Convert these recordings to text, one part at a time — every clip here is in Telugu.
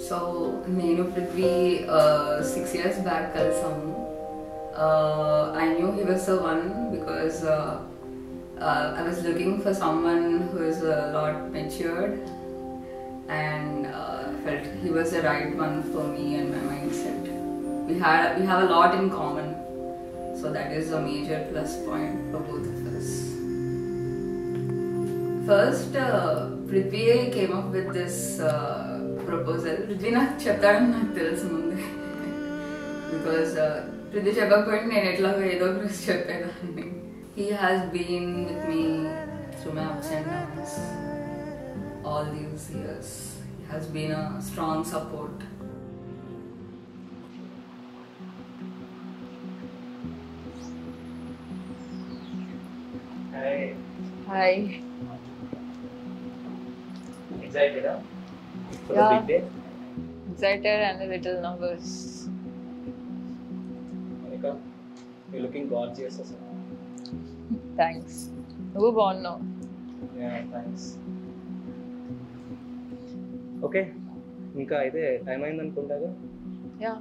So నేను పృథ్వీ 6 years back కలిసాము. I knew he was the one because I was looking for someone who is a lot matured and felt he was the right one for me and my mindset. We have a lot in common, so that is a major plus point for both of us. First, Prithvi came up with this proposal. Prithvi నాకు చెప్తాడని నాకు తెలుసు ముందే because Prithvi చెప్పకపోతే నేను ఎట్లాగో ఏదో ఒకటి చెప్పేదాన్ని. He has been with me through my ups and downs all these years. He has been a strong support. Hi. Hi. Excited, huh? For Yeah. the big day? Excited and a little nervous. Monica, you're looking gorgeous as well. Thanks. నువ్వు బాగున్నావు. Yeah, thanks. Okay. ఇంకా అయితే టైం అయింది అనుకుంటాగా. యా.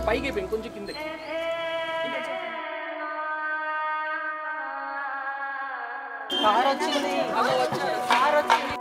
పైకి కొంచెం కింద కార్ వచ్చింది కార్ వచ్చింది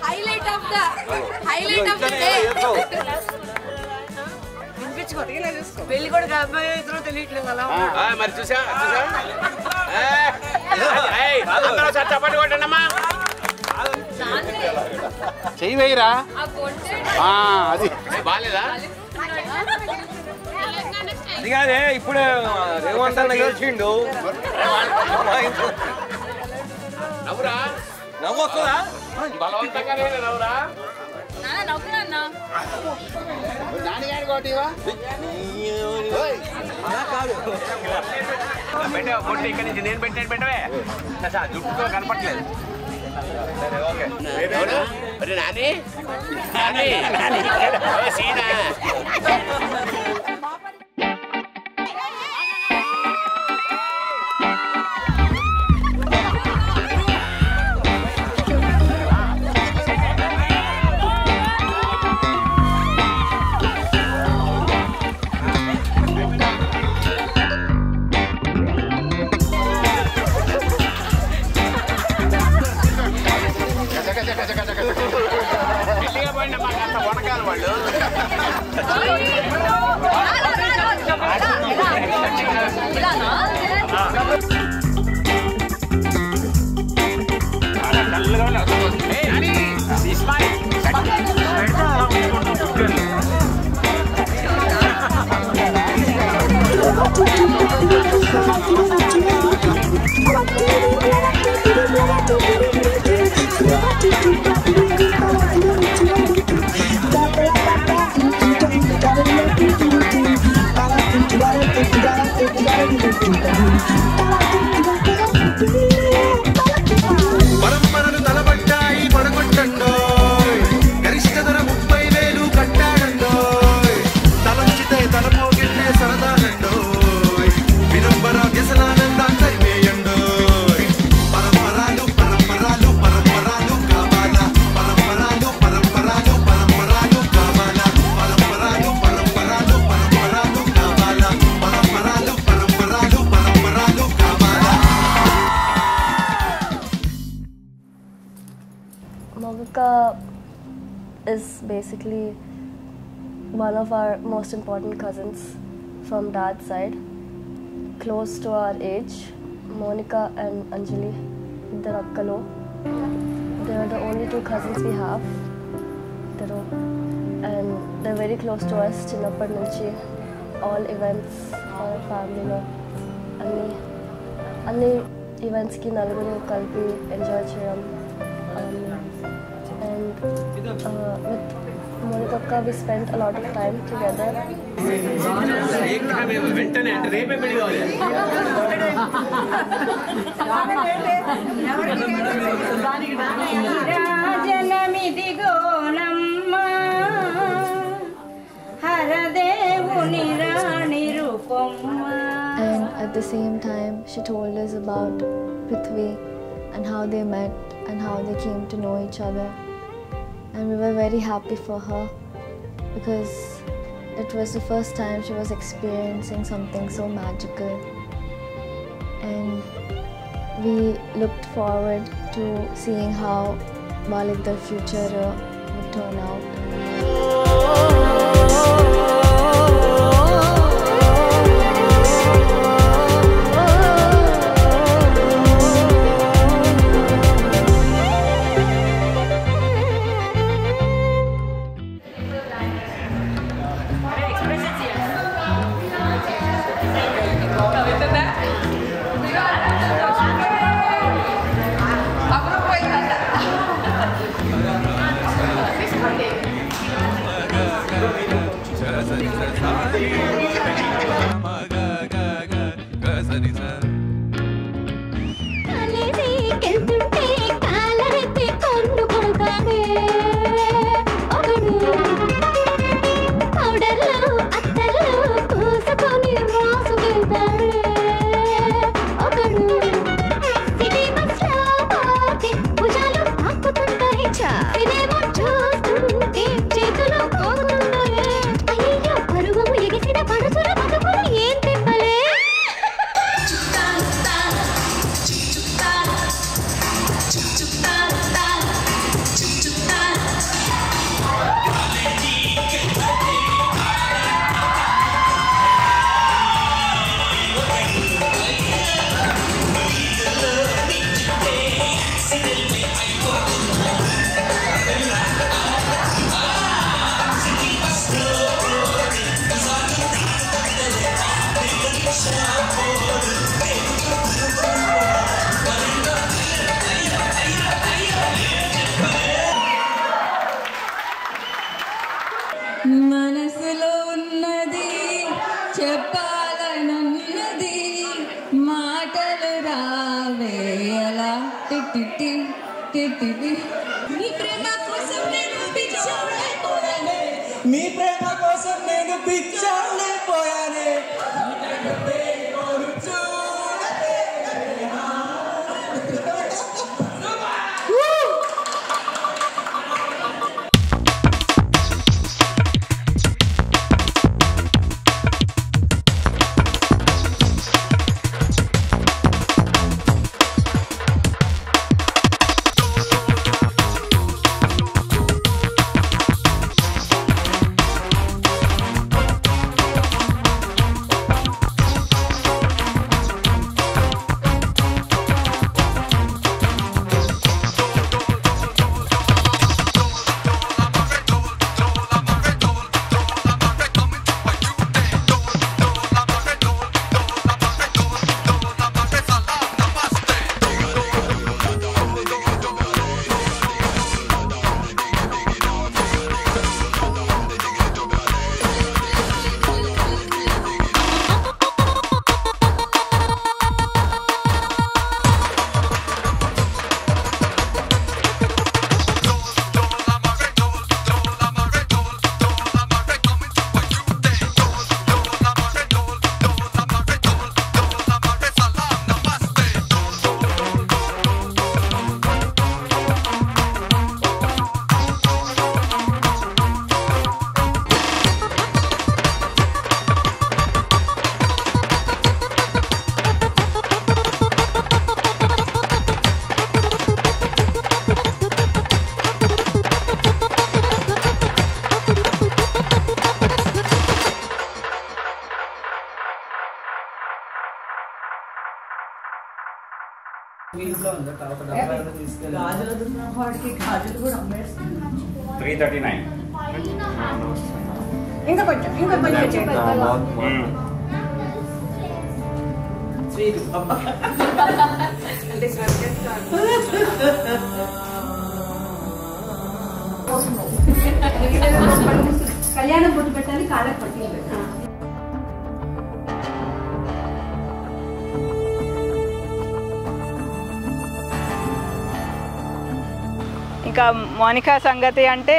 హైలైట్ ఆఫ్ ద డే. పెళ్లి కూడా అబ్బాయి ఇద్దరు తెలియట్లేదు అలా మరి చూసా చప్పటి కొట్టండమ్మా చెయ్యి వేయరా అది బాగాలేదా అది కాదే ఇప్పుడు రేవంత్ అన్న గెలిచిండు నవ్వురా నవ్వు వస్తుందా బలవంతంగా నవ్వురా పెట్టావా పొట్టి ఇక్కడి నుంచి నేను పెట్టవే జుట్టుతో కనపట్లేదు నాని సీనా పెళ్ళిగా పోయిన మాకు అంత వనకాలు వాళ్ళు పరంపరలు తలబడ్డాయి పడగొట్టండో గరిష్ట ధర 30,000 కట్టాడండో తలంచితే తలపోగిట్టే సరదానండో వినంబర వ్యసనానందాన్ని సరివేయండో పరంపరాలు పరంపరాలు పరంపరాలు కావాలా పరంపరాలు పరంపరాలు పరంపరాలు కావాలా పరంపరాలు పరంపరాలు పరంపరాలు కావాలా పరంపరాలు పరంపరాలు పరంపరాలు కావాలా. Monica is basically one of our most important cousins from dad's side, close to our age. Monica and Anjali, they're Akkalo. They are the only two cousins we have. And they're very close to us. Chinnapad nunchi, all events, all family lo, anni events ki naluguru kalpi enjoy cheyam. And with Monica Akka, we spent a lot of time together. వెంటనే అంటే రేపే పెళ్లి కావాలి రాజనమిదిగోనమ్మా హరదేవుని రాణి రూపమ్మా. And at the same time, she told us about Prithvi and how they met and how they came to know each other. And we were very happy for her because it was the first time she was experiencing something so magical. And we looked forward to seeing how the future would turn out. నీ ప్రేమ కోసం నేను పిచ్చానే పోయానే. ఇంకా కొంచెం కళ్యాణం పొట్టు పెట్టాలి, కాళ్ళకి పట్టి పెట్టాలి. ఇంకా మోనికా సంగతి అంటే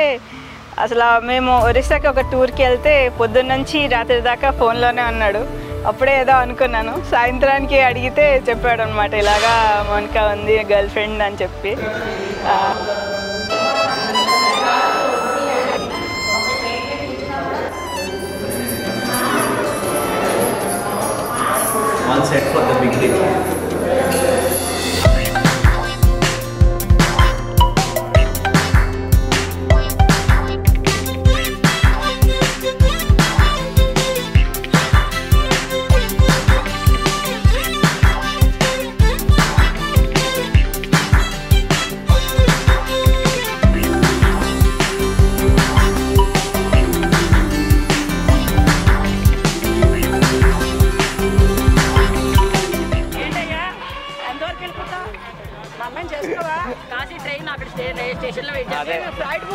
అసలు మేము ఒరిస్సాకి ఒక టూర్కి వెళ్తే పొద్దున్న నుంచి రాత్రి దాకా ఫోన్లోనే ఉన్నాడు. అప్పుడే ఏదో అనుకున్నాను, సాయంత్రానికి అడిగితే చెప్పాడు అనమాట, ఇలాగా మోనికా ఉంది గర్ల్ ఫ్రెండ్ అని చెప్పి. One set for the big day.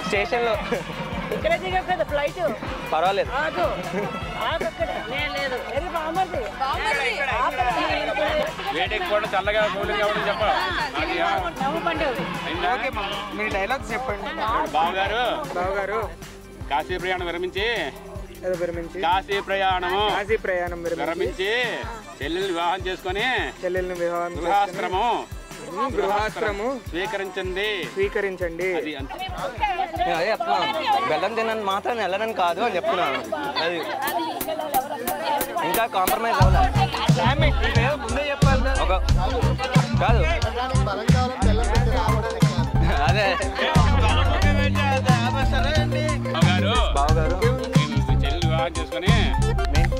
స్టేషన్లో ఇక్కడ దిగవు కదా ఫ్లైట్, పర్వాలేదు. మీరు డైలాగ్స్ చెప్పండి. బావగారు కాశీ ప్రయాణం విరమించి కాశీ ప్రయాణం విరమించి చెల్లెల్ని వివాహం చేసుకొని గృహాశ్రము స్వీకరించండి. అదే చెప్తున్నాను, బెల్లం తినని మాత్రం వెళ్ళనని కాదు అని చెప్తున్నాను. అది ఇంకా కాంప్రమైజ్ అవ్వాలి. ముందే చెప్పాలి ఒక కాదు. అదే బావగారు చెల్లెల్ని వివాహం చేసుకొని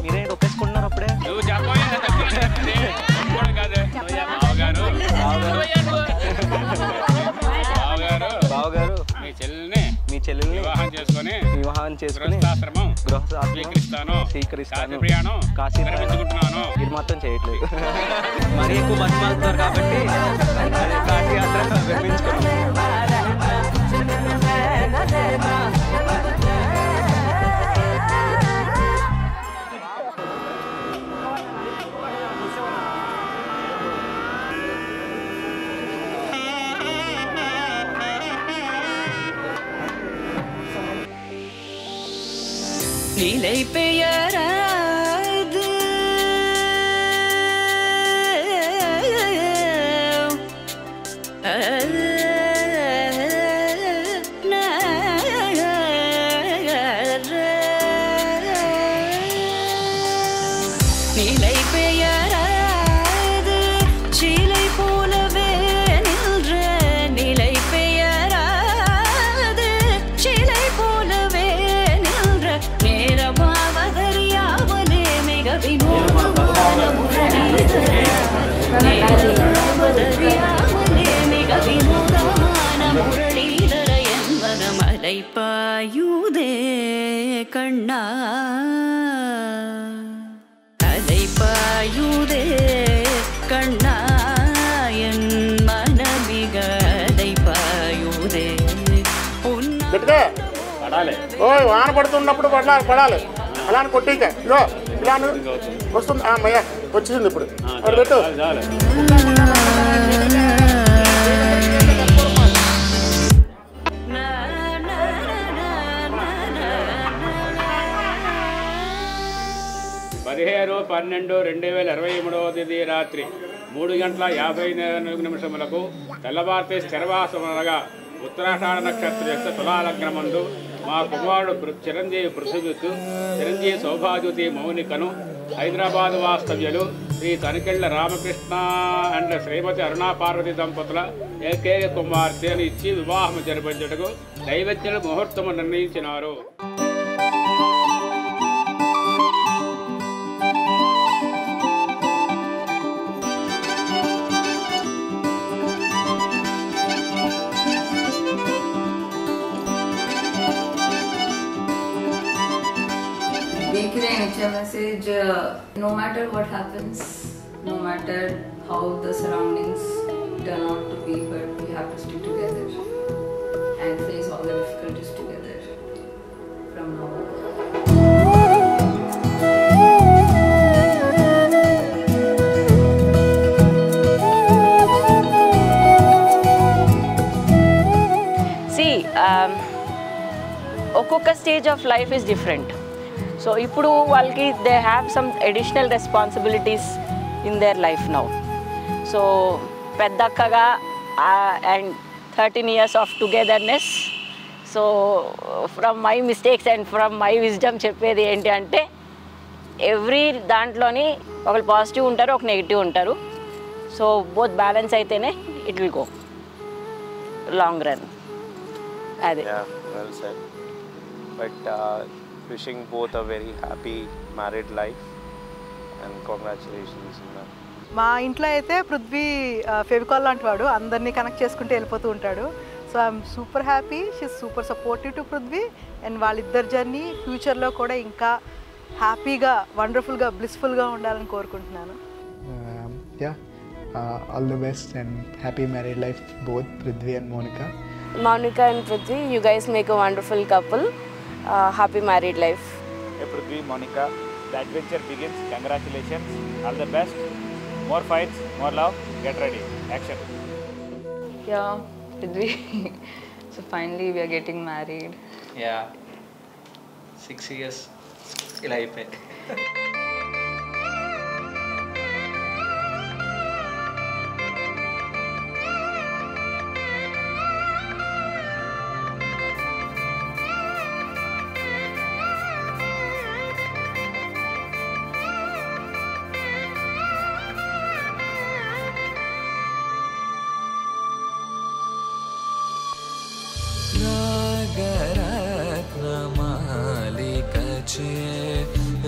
మీరేంటి ఒప్పేసుకుంటున్నారు అప్పుడే? నువ్వు చెప్పగారు బావగారు మీ చెల్లెల్ని వివాహం చేసుకొని గృహస్థాశ్రమం స్వీకరిస్తాను. కాశీ విరమించుకుంటున్నాను. ఇది మాత్రం చేయట్లేదు. మరీ ఎక్కువ బస్సు మారుతున్నారు కాబట్టి కాశీ యాత్ర విరమించుకున్నాను. நிலை பெயராது நிலை பெயராது சிலை போலவே நின்ற நிலை பெயராது சிலை போலவே நின்ற நேரமாவதறியாமலே மிக வினோதமான நேரமாவதறியாமலே மிக வினோதமான முரளீதர என்பது மலை பாயுதே கண்ணா பாயுதே கண்ணாயன் మనమిగ పాయుదే ఓయ్ వాన పడుతున్నప్పుడు పడాలి అలా కొట్టిక ఇదో ఇలా వస్తుంది అమ్మయ్య వచ్చింది ఇప్పుడు అది పెట్టు పదిహేను 12/2023 రాత్రి 3:54 తెల్లవారితే స్థిరవాసమనగా ఉత్తరాషాఢ నక్షత్రయుక్త తులాలగ్నమందు మా కుమారుడు చిరంజీవి పృథ్వీకు చిరంజీవి సౌభాగ్యవతి మౌనికను హైదరాబాద్ వాస్తవ్యులు శ్రీ తనికెళ్ల రామకృష్ణ అండ్ శ్రీమతి అరుణా పార్వతి దంపతుల ఏకైక కుమార్తెను ఇచ్చి వివాహం జరిపించుటకు దైవజ్ఞులు ముహూర్తము నిర్ణయించినారు. Weekly nature message, no matter what happens, no matter how the surroundings turn out to be, but we have to stick together and face all the difficulties together from now on. See, ఒక్కొక్క stage of life is different. So ఇప్పుడు వాళ్ళకి they have some additional responsibilities in their life now. So పెద్దక్కగా and 13 years of togetherness. So from my mistakes and from my wisdom చెప్పేది ఏంటి అంటే ఎవ్రీ దాంట్లోని ఒకళ్ళు పాజిటివ్ ఉంటారు, ఒక నెగిటివ్ ఉంటారు. సో బోత్ బ్యాలెన్స్ అయితేనే it will go long run. అదే. Well said. But wishing both a very happy married life and congratulations. మా ఇంట్లో అయితే పృథ్వీ ఫెవికాల్ లాంటి వాడు, అందరినీ కనెక్ట్ చేసుకుంటూ వెళ్ళిపోతూ ఉంటాడు. So I'm super happy, she's super supportive to Prithvi. And వాళ్ళిద్దరి జర్నీ ఫ్యూచర్లో కూడా ఇంకా హ్యాపీగా, వండర్ఫుల్గా, బ్లిస్ఫుల్గా ఉండాలని కోరుకుంటున్నాను. All the best and happy married life both Prithvi and Monica. Monica and Prithvi, you guys make a wonderful couple. Happy married life. Hey Prithvi, Monica, the adventure begins. Congratulations, all the best. More fights, more love. Get ready. Action. Yeah, Prithvi. So finally we are getting married. Yeah. 6 years. ఇలా అయిపోయింది.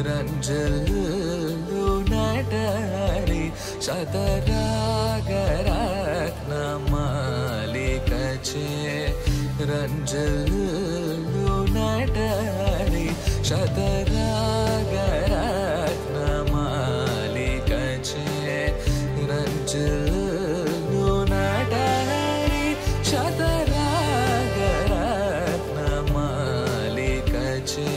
రంజల్లు నటరి శతరాగరత్నమాలికచే రంజల్లు నటరి శతరాగరత్నమాలికచే రంజల్లు నటరి శతరాగరత్నమాలికచే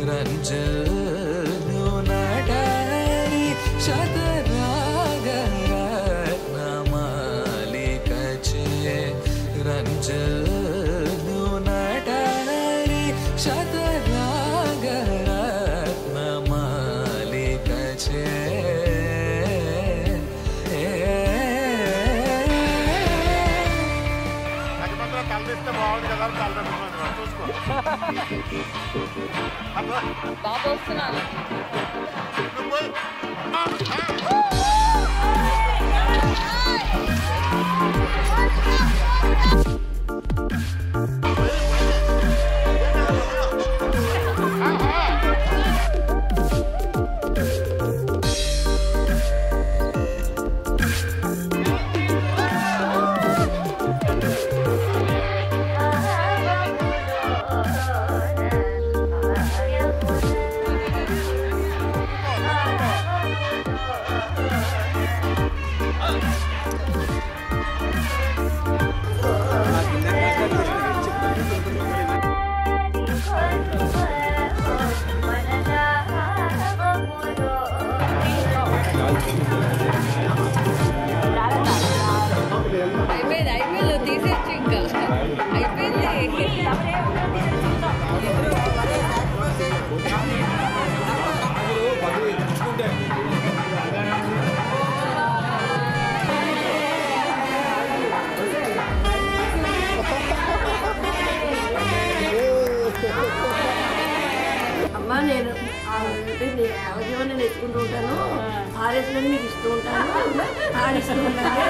రంజల్ను నటరి శతరాగరత్నమాలికచే రంజల్ను నటరి శతరాగరత్నమాలికచే కల్పిస్తే బాగుంది కదా అని కలపెట్టుకున్నాను చూసుకో. బాబు వస్తున్నాను. అయిపోయింది తీసేచ్చు ఇంకా అయిపోయింది. అమ్మా నేను అవజీవన నేర్చుకుంటూ ఉంటాను, ఆర్ఎస్లో మీకు ఇస్తూ ఉంటాను, ఆడిస్తూ ఉంటాను.